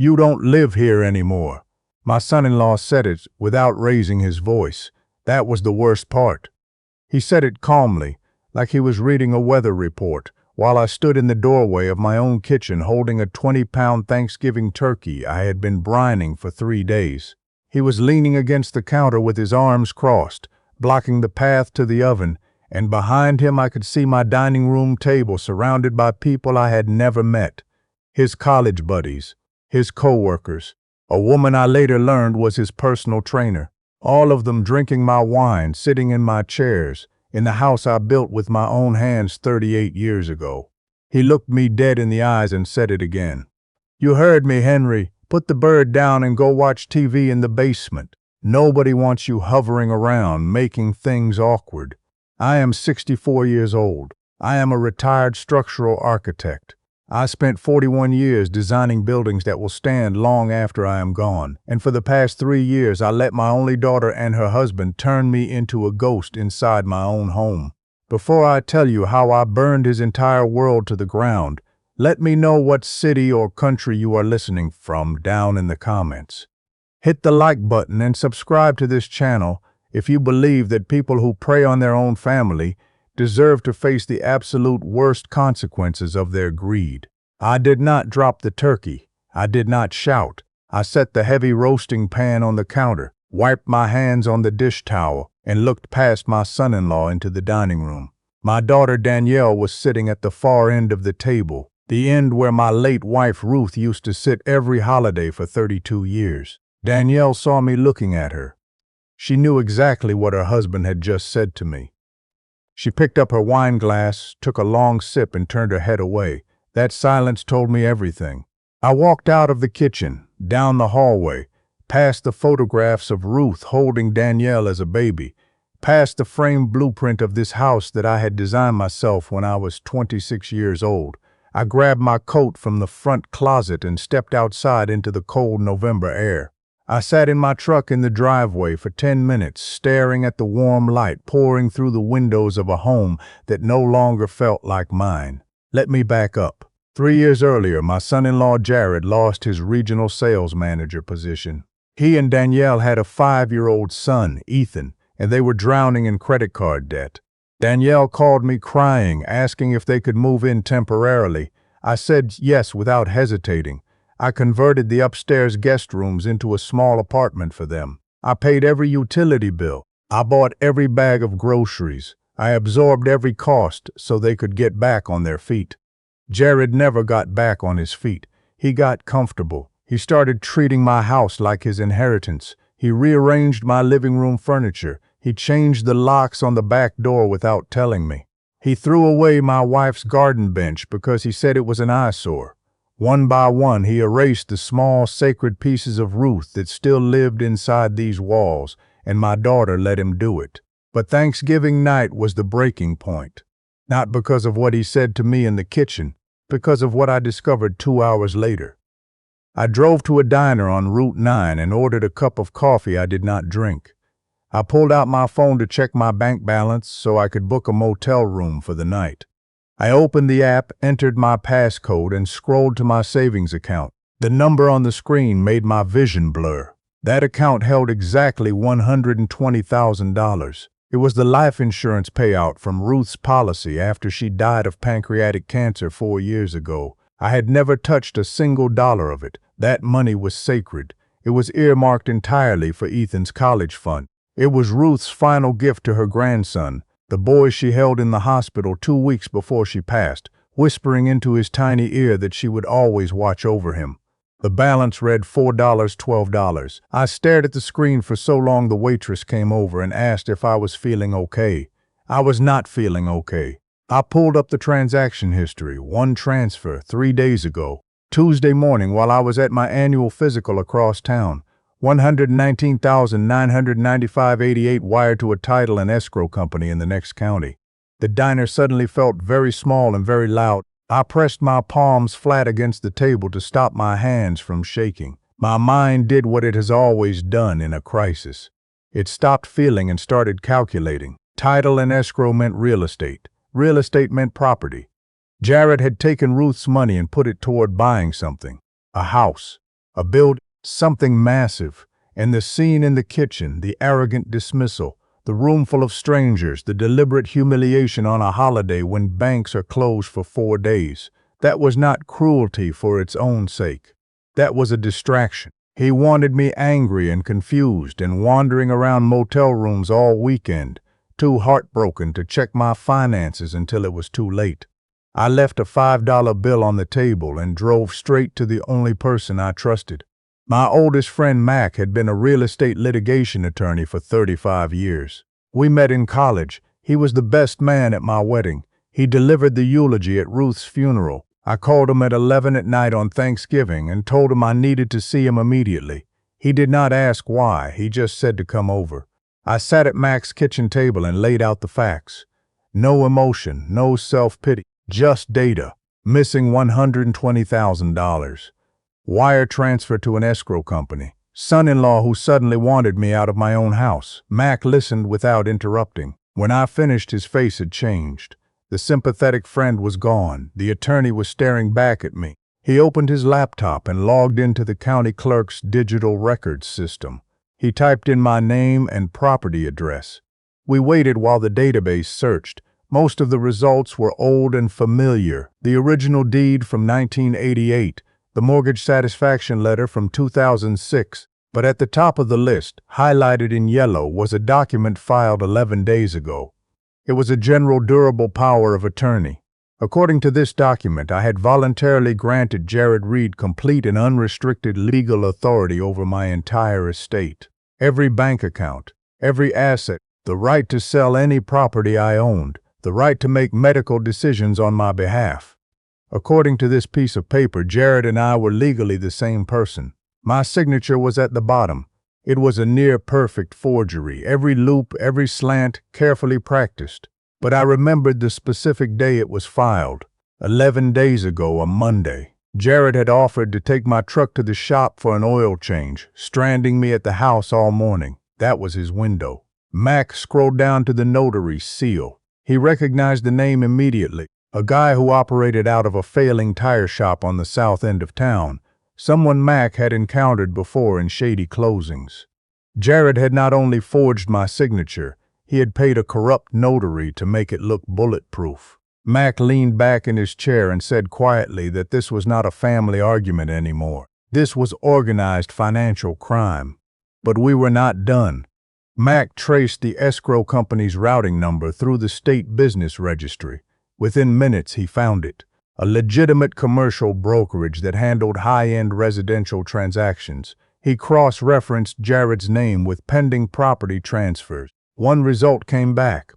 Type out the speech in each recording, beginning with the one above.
"You don't live here anymore." My son-in-law said it without raising his voice. That was the worst part. He said it calmly, like he was reading a weather report, while I stood in the doorway of my own kitchen holding a 20-pound Thanksgiving turkey I had been brining for 3 days. He was leaning against the counter with his arms crossed, blocking the path to the oven, and behind him I could see my dining room table surrounded by people I had never met. His college buddies, his co-workers, a woman I later learned was his personal trainer, all of them drinking my wine, sitting in my chairs, in the house I built with my own hands 38 years ago. He looked me dead in the eyes and said it again. "You heard me, Henry. Put the bird down and go watch TV in the basement. Nobody wants you hovering around, making things awkward." I am 64 years old. I am a retired structural architect. I spent 41 years designing buildings that will stand long after I am gone, and for the past 3 years I let my only daughter and her husband turn me into a ghost inside my own home. Before I tell you how I burned his entire world to the ground, let me know what city or country you are listening from down in the comments. Hit the like button and subscribe to this channel if you believe that people who prey on their own family deserve to face the absolute worst consequences of their greed. I did not drop the turkey. I did not shout. I set the heavy roasting pan on the counter, wiped my hands on the dish towel, and looked past my son-in-law into the dining room. My daughter Danielle was sitting at the far end of the table, the end where my late wife Ruth used to sit every holiday for 32 years. Danielle saw me looking at her. She knew exactly what her husband had just said to me. She picked up her wine glass, took a long sip, and turned her head away. That silence told me everything. I walked out of the kitchen, down the hallway, past the photographs of Ruth holding Danielle as a baby, past the framed blueprint of this house that I had designed myself when I was 26 years old. I grabbed my coat from the front closet and stepped outside into the cold November air. I sat in my truck in the driveway for 10 minutes, staring at the warm light pouring through the windows of a home that no longer felt like mine. Let me back up. 3 years earlier, my son-in-law Jared lost his regional sales manager position. He and Danielle had a 5-year-old son, Ethan, and they were drowning in credit card debt. Danielle called me crying, asking if they could move in temporarily. I said yes without hesitating. I converted the upstairs guest rooms into a small apartment for them. I paid every utility bill. I bought every bag of groceries. I absorbed every cost so they could get back on their feet. Jared never got back on his feet. He got comfortable. He started treating my house like his inheritance. He rearranged my living room furniture. He changed the locks on the back door without telling me. He threw away my wife's garden bench because he said it was an eyesore. One by one, he erased the small, sacred pieces of Ruth that still lived inside these walls, and my daughter let him do it. But Thanksgiving night was the breaking point. Not because of what he said to me in the kitchen, because of what I discovered 2 hours later. I drove to a diner on Route 9 and ordered a cup of coffee I did not drink. I pulled out my phone to check my bank balance so I could book a motel room for the night. I opened the app, entered my passcode, and scrolled to my savings account. The number on the screen made my vision blur. That account held exactly $120,000. It was the life insurance payout from Ruth's policy after she died of pancreatic cancer 4 years ago. I had never touched a single dollar of it. That money was sacred. It was earmarked entirely for Ethan's college fund. It was Ruth's final gift to her grandson, the boy she held in the hospital 2 weeks before she passed, whispering into his tiny ear that she would always watch over him. The balance read $4.12. I stared at the screen for so long the waitress came over and asked if I was feeling okay. I was not feeling okay. I pulled up the transaction history, one transfer 3 days ago, Tuesday morning while I was at my annual physical across town. $119,995.88 wired to a title and escrow company in the next county. The diner suddenly felt very small and very loud. I pressed my palms flat against the table to stop my hands from shaking. My mind did what it has always done in a crisis. It stopped feeling and started calculating. Title and escrow meant real estate. Real estate meant property. Jared had taken Ruth's money and put it toward buying something. A house. A build, something massive, and the scene in the kitchen, the arrogant dismissal, the room full of strangers, the deliberate humiliation on a holiday when banks are closed for 4 days. That was not cruelty for its own sake. That was a distraction. He wanted me angry and confused and wandering around motel rooms all weekend, too heartbroken to check my finances until it was too late. I left a $5 bill on the table and drove straight to the only person I trusted. My oldest friend Mac had been a real estate litigation attorney for 35 years. We met in college. He was the best man at my wedding. He delivered the eulogy at Ruth's funeral. I called him at 11 at night on Thanksgiving and told him I needed to see him immediately. He did not ask why, he just said to come over. I sat at Mac's kitchen table and laid out the facts. No emotion, no self-pity, just data. Missing $120,000. Wire transfer to an escrow company. Son-in-law who suddenly wanted me out of my own house. Mac listened without interrupting. When I finished, his face had changed. The sympathetic friend was gone. The attorney was staring back at me. He opened his laptop and logged into the county clerk's digital records system. He typed in my name and property address. We waited while the database searched. Most of the results were old and familiar. The original deed from 1988, the mortgage satisfaction letter from 2006. But at the top of the list, highlighted in yellow, was a document filed 11 days ago. It was a general durable power of attorney. According to this document, I had voluntarily granted Jared Reed complete and unrestricted legal authority over my entire estate. Every bank account, every asset, the right to sell any property I owned, the right to make medical decisions on my behalf. According to this piece of paper, Jared and I were legally the same person. My signature was at the bottom. It was a near-perfect forgery, every loop, every slant, carefully practiced. But I remembered the specific day it was filed. 11 days ago, a Monday. Jared had offered to take my truck to the shop for an oil change, stranding me at the house all morning. That was his window. Mac scrolled down to the notary's seal. He recognized the name immediately. A guy who operated out of a failing tire shop on the south end of town. Someone Mac had encountered before in shady closings. Jared had not only forged my signature, he had paid a corrupt notary to make it look bulletproof. Mac leaned back in his chair and said quietly that this was not a family argument anymore. This was organized financial crime. But we were not done. Mac traced the escrow company's routing number through the state business registry. Within minutes, he found it. A legitimate commercial brokerage that handled high-end residential transactions. He cross-referenced Jared's name with pending property transfers. One result came back.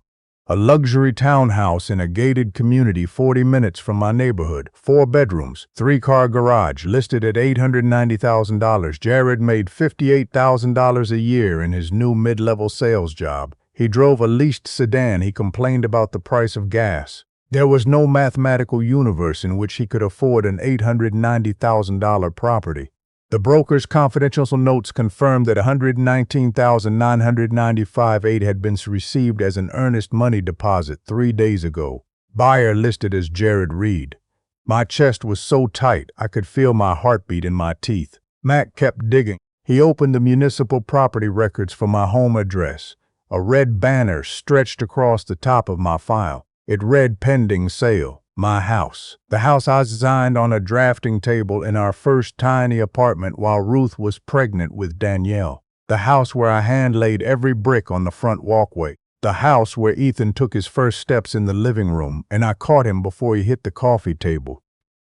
A luxury townhouse in a gated community 40 minutes from my neighborhood. 4 bedrooms, 3-car garage, listed at $890,000. Jared made $58,000 a year in his new mid-level sales job. He drove a leased sedan. He complained about the price of gas. There was no mathematical universe in which he could afford an $890,000 property. The broker's confidential notes confirmed that $119,995 had been received as an earnest money deposit 3 days ago. Buyer listed as Jared Reed. My chest was so tight I could feel my heartbeat in my teeth. Mac kept digging. He opened the municipal property records for my home address. A red banner stretched across the top of my file. It read pending sale, my house. The house I designed on a drafting table in our first tiny apartment while Ruth was pregnant with Danielle. The house where I hand-laid every brick on the front walkway. The house where Ethan took his first steps in the living room and I caught him before he hit the coffee table.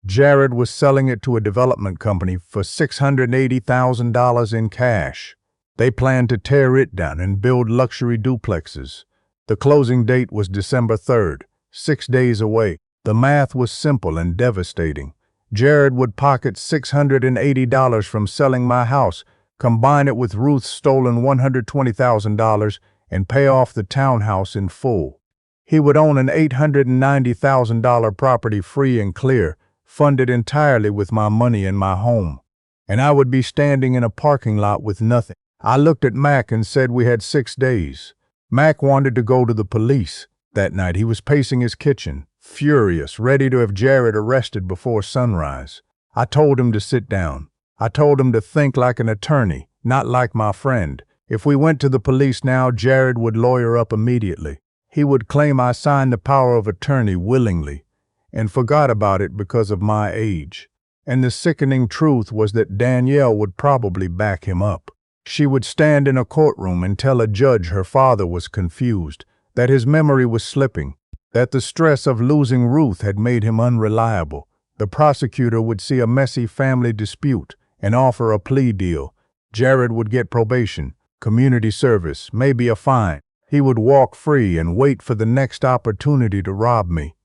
Jared was selling it to a development company for $680,000 in cash. They planned to tear it down and build luxury duplexes. The closing date was December 3rd, 6 days away. The math was simple and devastating. Jared would pocket $680 from selling my house, combine it with Ruth's stolen $120,000, and pay off the townhouse in full. He would own an $890,000 property free and clear, funded entirely with my money and my home. And I would be standing in a parking lot with nothing. I looked at Mac and said we had 6 days. Mac wanted to go to the police. That night he was pacing his kitchen, furious, ready to have Jared arrested before sunrise. I told him to sit down. I told him to think like an attorney, not like my friend. If we went to the police now, Jared would lawyer up immediately. He would claim I signed the power of attorney willingly and forgot about it because of my age. And the sickening truth was that Danielle would probably back him up. She would stand in a courtroom and tell a judge her father was confused, that his memory was slipping, that the stress of losing Ruth had made him unreliable. The prosecutor would see a messy family dispute and offer a plea deal. Jared would get probation, community service, maybe a fine. He would walk free and wait for the next opportunity to rob me.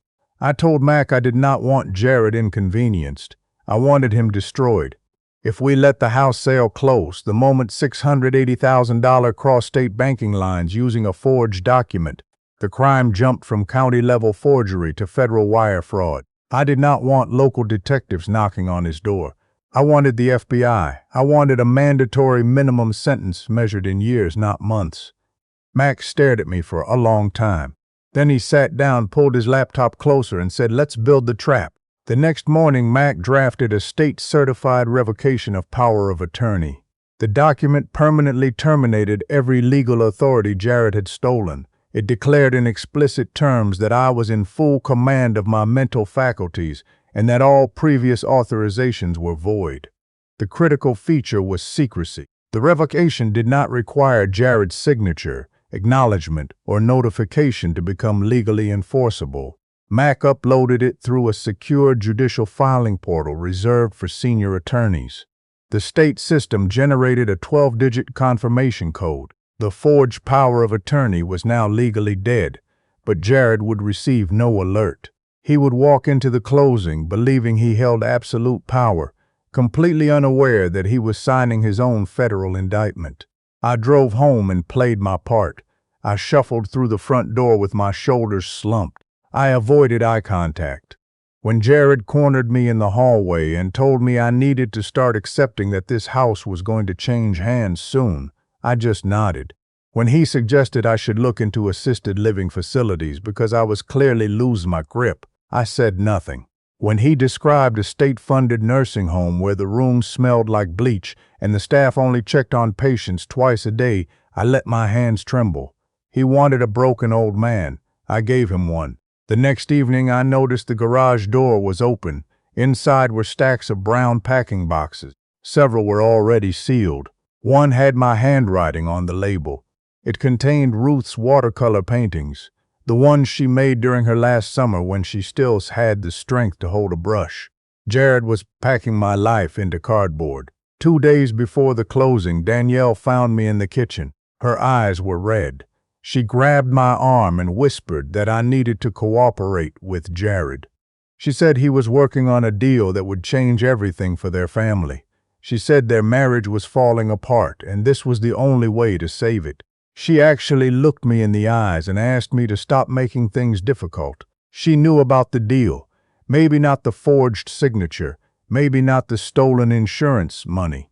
I told Mac I did not want Jared inconvenienced. I wanted him destroyed. If we let the house sale close, the moment $680,000 crossed state banking lines using a forged document, the crime jumped from county-level forgery to federal wire fraud. I did not want local detectives knocking on his door. I wanted the FBI. I wanted a mandatory minimum sentence measured in years, not months. Mac stared at me for a long time. Then he sat down, pulled his laptop closer, and said, "Let's build the trap." The next morning, Mac drafted a state-certified revocation of power of attorney. The document permanently terminated every legal authority Jared had stolen. It declared in explicit terms that I was in full command of my mental faculties and that all previous authorizations were void. The critical feature was secrecy. The revocation did not require Jared's signature, acknowledgement, or notification to become legally enforceable. Mac uploaded it through a secure judicial filing portal reserved for senior attorneys. The state system generated a 12-digit confirmation code. The forged power of attorney was now legally dead, but Jared would receive no alert. He would walk into the closing believing he held absolute power, completely unaware that he was signing his own federal indictment. I drove home and played my part. I shuffled through the front door with my shoulders slumped. I avoided eye contact. When Jared cornered me in the hallway and told me I needed to start accepting that this house was going to change hands soon, I just nodded. When he suggested I should look into assisted living facilities because I was clearly losing my grip, I said nothing. When he described a state-funded nursing home where the rooms smelled like bleach and the staff only checked on patients twice a day, I let my hands tremble. He wanted a broken old man. I gave him one. The next evening, I noticed the garage door was open. Inside were stacks of brown packing boxes. Several were already sealed. One had my handwriting on the label. It contained Ruth's watercolor paintings, the ones she made during her last summer when she still had the strength to hold a brush. Jared was packing my life into cardboard. 2 days before the closing, Danielle found me in the kitchen. Her eyes were red. She grabbed my arm and whispered that I needed to cooperate with Jared. She said he was working on a deal that would change everything for their family. She said their marriage was falling apart and this was the only way to save it. She actually looked me in the eyes and asked me to stop making things difficult. She knew about the deal. Maybe not the forged signature, maybe not the stolen insurance money.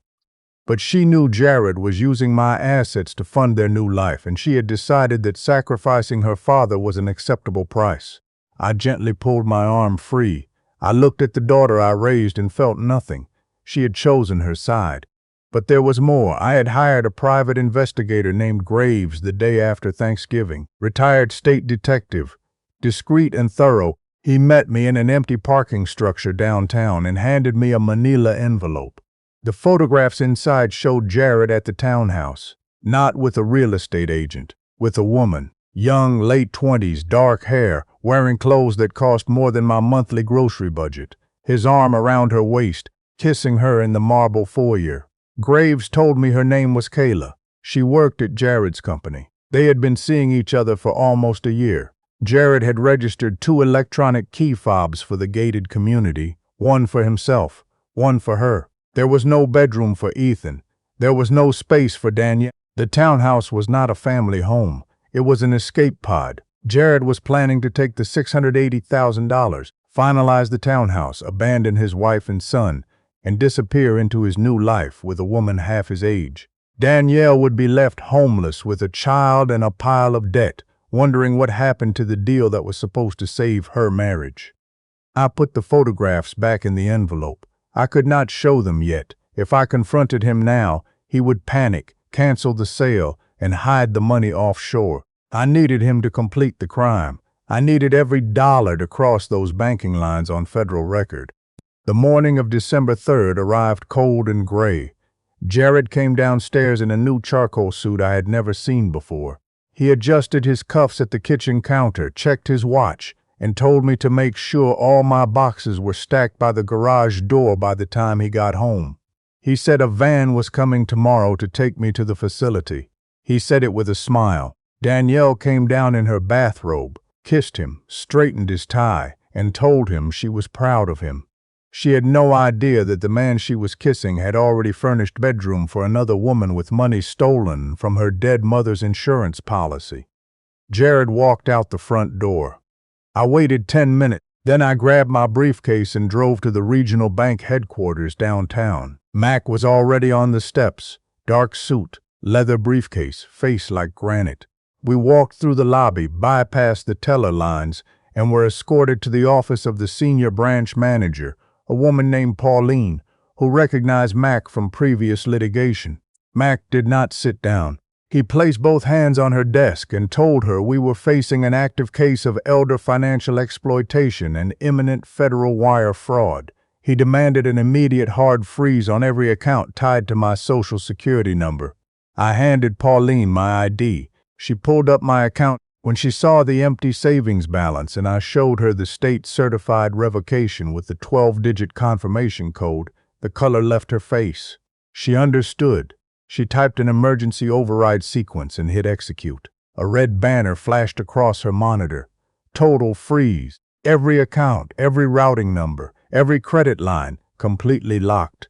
But she knew Jared was using my assets to fund their new life, and she had decided that sacrificing her father was an acceptable price. I gently pulled my arm free. I looked at the daughter I raised and felt nothing. She had chosen her side. But there was more. I had hired a private investigator named Graves the day after Thanksgiving. Retired state detective. Discreet and thorough, he met me in an empty parking structure downtown and handed me a manila envelope. The photographs inside showed Jared at the townhouse, not with a real estate agent, with a woman, young, late 20s, dark hair, wearing clothes that cost more than my monthly grocery budget, his arm around her waist, kissing her in the marble foyer. Graves told me her name was Kayla. She worked at Jared's company. They had been seeing each other for almost a year. Jared had registered 2 electronic key fobs for the gated community, one for himself, one for her. There was no bedroom for Ethan. There was no space for Danielle. The townhouse was not a family home. It was an escape pod. Jared was planning to take the $680,000, finalize the townhouse, abandon his wife and son, and disappear into his new life with a woman half his age. Danielle would be left homeless with a child and a pile of debt, wondering what happened to the deal that was supposed to save her marriage. I put the photographs back in the envelope. I could not show them yet. If I confronted him now, he would panic, cancel the sale, and hide the money offshore. I needed him to complete the crime. I needed every dollar to cross those banking lines on federal record. The morning of December 3rd arrived cold and gray. Jared came downstairs in a new charcoal suit I had never seen before. He adjusted his cuffs at the kitchen counter, checked his watch, and told me to make sure all my boxes were stacked by the garage door by the time he got home. He said a van was coming tomorrow to take me to the facility. He said it with a smile. Danielle came down in her bathrobe, kissed him, straightened his tie, and told him she was proud of him. She had no idea that the man she was kissing had already furnished bedroom for another woman with money stolen from her dead mother's insurance policy. Jared walked out the front door. I waited 10 minutes. Then I grabbed my briefcase and drove to the regional bank headquarters downtown. Mac was already on the steps, dark suit, leather briefcase, face like granite. We walked through the lobby, bypassed the teller lines, and were escorted to the office of the senior branch manager, a woman named Pauline, who recognized Mac from previous litigation. Mac did not sit down. He placed both hands on her desk and told her we were facing an active case of elder financial exploitation and imminent federal wire fraud. He demanded an immediate hard freeze on every account tied to my Social Security number. I handed Pauline my ID. She pulled up my account when she saw the empty savings balance, and I showed her the state-certified revocation with the 12-digit confirmation code. The color left her face. She understood. She typed an emergency override sequence and hit execute. A red banner flashed across her monitor. Total freeze. Every account, every routing number, every credit line, completely locked.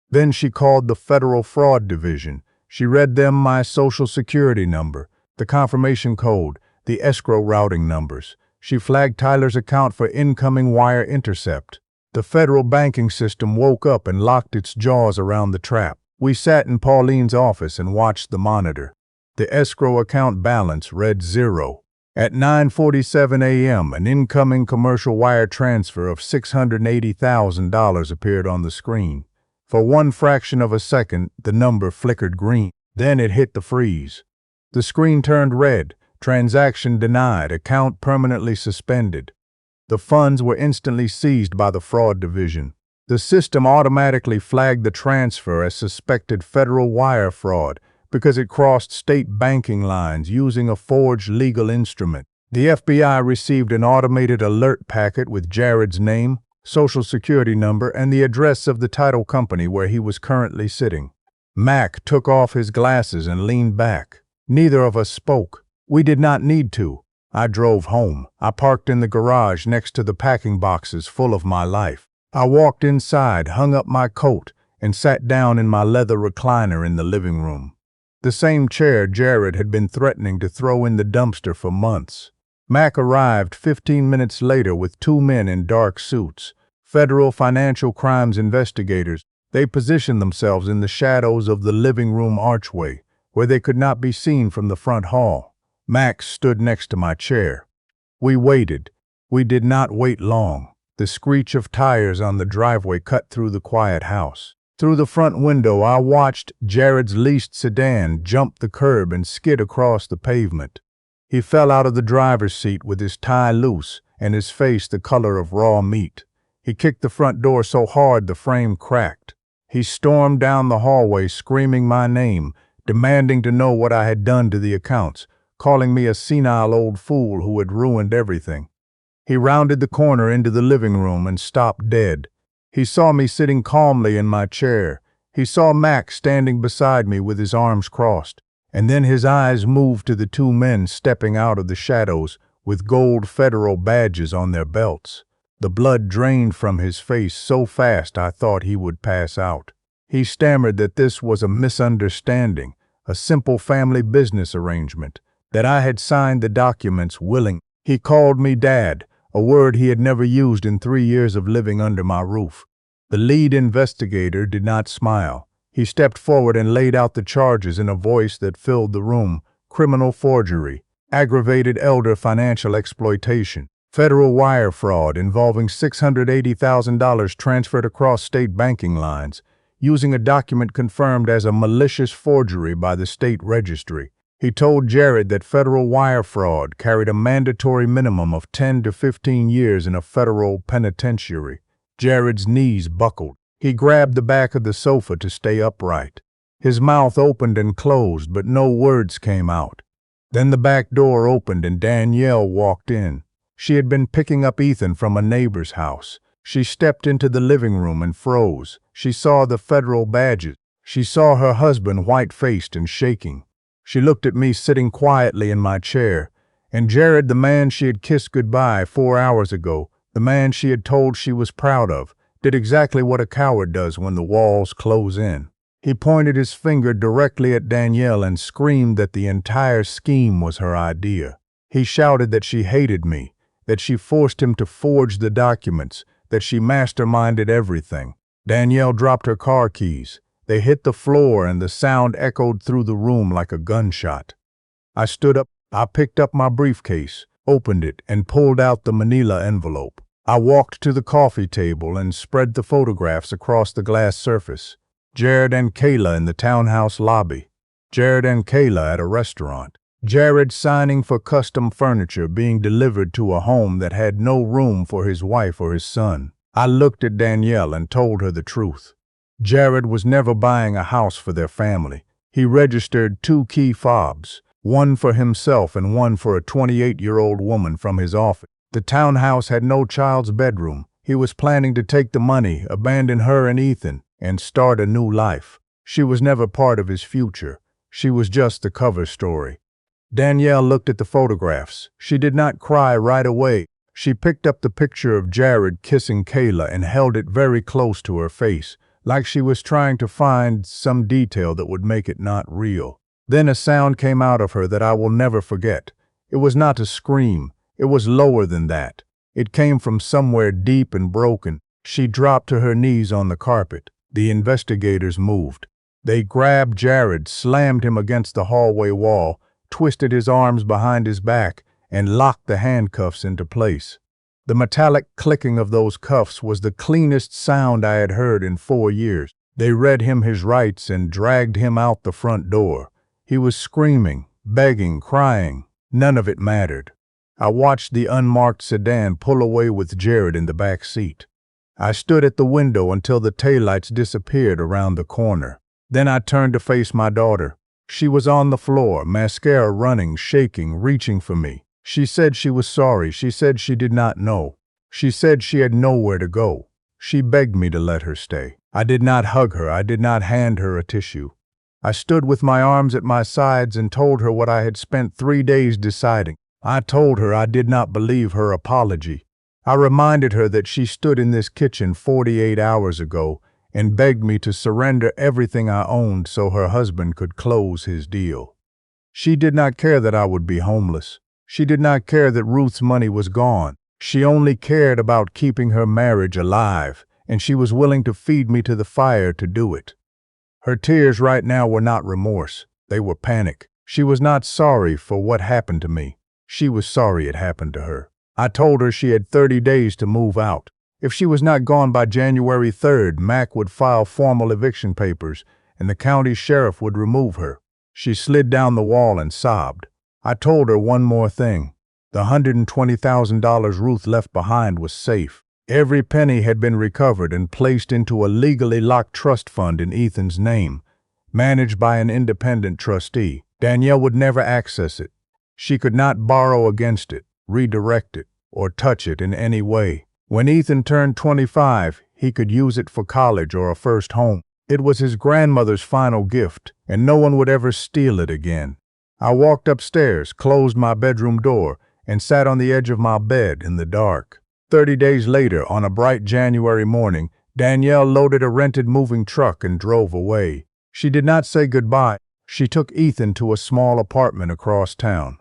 Then she called the Federal Fraud Division. She read them my Social Security number, the confirmation code, the escrow routing numbers. She flagged Tyler's account for incoming wire intercept. The federal banking system woke up and locked its jaws around the trap. We sat in Pauline's office and watched the monitor. The escrow account balance read 0. At 9:47 a.m., an incoming commercial wire transfer of $680,000 appeared on the screen. For one fraction of a second, the number flickered green. Then it hit the freeze. The screen turned red. Transaction denied. Account permanently suspended. The funds were instantly seized by the fraud division. The system automatically flagged the transfer as suspected federal wire fraud because it crossed state banking lines using a forged legal instrument. The FBI received an automated alert packet with Jared's name, Social Security number, and the address of the title company where he was currently sitting. Mac took off his glasses and leaned back. Neither of us spoke. We did not need to. I drove home. I parked in the garage next to the packing boxes full of my life. I walked inside, hung up my coat, and sat down in my leather recliner in the living room. The same chair Jared had been threatening to throw in the dumpster for months. Mac arrived 15 minutes later with 2 men in dark suits, federal financial crimes investigators. They positioned themselves in the shadows of the living room archway, where they could not be seen from the front hall. Max stood next to my chair. We waited. We did not wait long. The screech of tires on the driveway cut through the quiet house. Through the front window, I watched Jared's leased sedan jump the curb and skid across the pavement. He fell out of the driver's seat with his tie loose and his face the color of raw meat. He kicked the front door so hard the frame cracked. He stormed down the hallway screaming my name, demanding to know what I had done to the accounts, calling me a senile old fool who had ruined everything. He rounded the corner into the living room and stopped dead. He saw me sitting calmly in my chair. He saw Mac standing beside me with his arms crossed, and then his eyes moved to the 2 men stepping out of the shadows with gold federal badges on their belts. The blood drained from his face so fast I thought he would pass out. He stammered that this was a misunderstanding, a simple family business arrangement, that I had signed the documents willing. He called me Dad, a word he had never used in 3 years of living under my roof. The lead investigator did not smile. He stepped forward and laid out the charges in a voice that filled the room: criminal forgery, aggravated elder financial exploitation, federal wire fraud involving $680,000 transferred across state banking lines. using a document confirmed as a malicious forgery by the state registry. He told Jared that federal wire fraud carried a mandatory minimum of 10 to 15 years in a federal penitentiary. Jared's knees buckled. He grabbed the back of the sofa to stay upright. His mouth opened and closed, but no words came out. Then the back door opened and Danielle walked in. She had been picking up Ethan from a neighbor's house. She stepped into the living room and froze. She saw the federal badges. She saw her husband white-faced and shaking. She looked at me sitting quietly in my chair, and Jared, the man she had kissed goodbye 4 hours ago, the man she had told she was proud of, did exactly what a coward does when the walls close in. He pointed his finger directly at Danielle and screamed that the entire scheme was her idea. He shouted that she hated me, that she forced him to forge the documents, that she masterminded everything. Danielle dropped her car keys. They hit the floor and the sound echoed through the room like a gunshot. I stood up. I picked up my briefcase, opened it, and pulled out the manila envelope. I walked to the coffee table and spread the photographs across the glass surface. Jared and Kayla in the townhouse lobby. Jared and Kayla at a restaurant. Jared signing for custom furniture being delivered to a home that had no room for his wife or his son. I looked at Danielle and told her the truth. Jared was never buying a house for their family. He registered 2 key fobs, one for himself and one for a 28-year-old woman from his office. The townhouse had no child's bedroom. He was planning to take the money, abandon her and Ethan, and start a new life. She was never part of his future. She was just the cover story. Danielle looked at the photographs. She did not cry right away. She picked up the picture of Jared kissing Kayla and held it very close to her face, like she was trying to find some detail that would make it not real. Then a sound came out of her that I will never forget. It was not a scream. It was lower than that. It came from somewhere deep and broken. She dropped to her knees on the carpet. The investigators moved. They grabbed Jared, slammed him against the hallway wall, twisted his arms behind his back, and locked the handcuffs into place. The metallic clicking of those cuffs was the cleanest sound I had heard in 4 years. They read him his rights and dragged him out the front door. He was screaming, begging, crying. None of it mattered. I watched the unmarked sedan pull away with Jared in the back seat. I stood at the window until the taillights disappeared around the corner. Then I turned to face my daughter. She was on the floor, mascara running, shaking, reaching for me. She said she was sorry. She said she did not know. She said she had nowhere to go. She begged me to let her stay. I did not hug her. I did not hand her a tissue. I stood with my arms at my sides and told her what I had spent 3 days deciding. I told her I did not believe her apology. I reminded her that she stood in this kitchen 48 hours ago and begged me to surrender everything I owned so her husband could close his deal. She did not care that I would be homeless. She did not care that Ruth's money was gone. She only cared about keeping her marriage alive, and she was willing to feed me to the fire to do it. Her tears right now were not remorse. They were panic. She was not sorry for what happened to me. She was sorry it happened to her. I told her she had 30 days to move out. If she was not gone by January 3rd, Mac would file formal eviction papers, and the county sheriff would remove her. She slid down the wall and sobbed. I told her one more thing. The $120,000 Ruth left behind was safe. Every penny had been recovered and placed into a legally locked trust fund in Ethan's name, managed by an independent trustee. Danielle would never access it. She could not borrow against it, redirect it, or touch it in any way. When Ethan turned 25, he could use it for college or a first home. It was his grandmother's final gift, and no one would ever steal it again. I walked upstairs, closed my bedroom door, and sat on the edge of my bed in the dark. 30 days later, on a bright January morning, Danielle loaded a rented moving truck and drove away. She did not say goodbye. She took Ethan to a small apartment across town.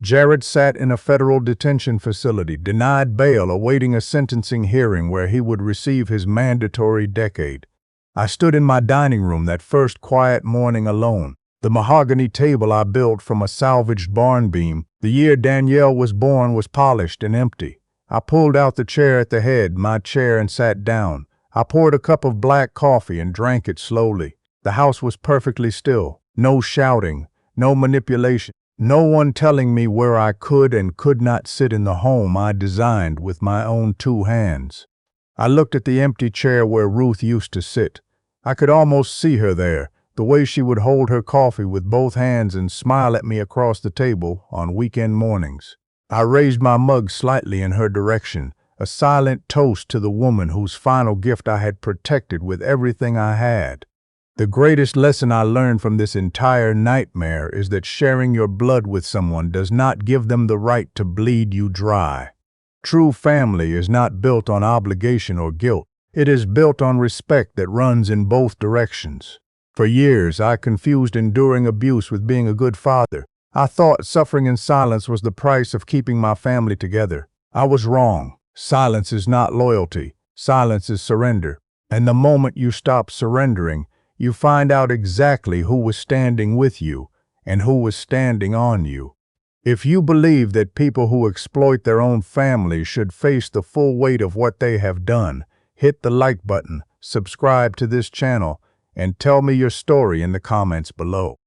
Jared sat in a federal detention facility, denied bail, awaiting a sentencing hearing where he would receive his mandatory decade. I stood in my dining room that first quiet morning alone. The mahogany table I built from a salvaged barn beam the year Danielle was born was polished and empty. I pulled out the chair at the head, my chair, and sat down. I poured a cup of black coffee and drank it slowly. The house was perfectly still. No shouting, no manipulation, no one telling me where I could and could not sit in the home I designed with my own two hands. I looked at the empty chair where Ruth used to sit. I could almost see her there, the way she would hold her coffee with both hands and smile at me across the table on weekend mornings. I raised my mug slightly in her direction, a silent toast to the woman whose final gift I had protected with everything I had. The greatest lesson I learned from this entire nightmare is that sharing your blood with someone does not give them the right to bleed you dry. True family is not built on obligation or guilt. It is built on respect that runs in both directions. For years, I confused enduring abuse with being a good father. I thought suffering in silence was the price of keeping my family together. I was wrong. Silence is not loyalty. Silence is surrender. And the moment you stop surrendering, you find out exactly who was standing with you and who was standing on you. If you believe that people who exploit their own family should face the full weight of what they have done, hit the like button, subscribe to this channel, and tell me your story in the comments below.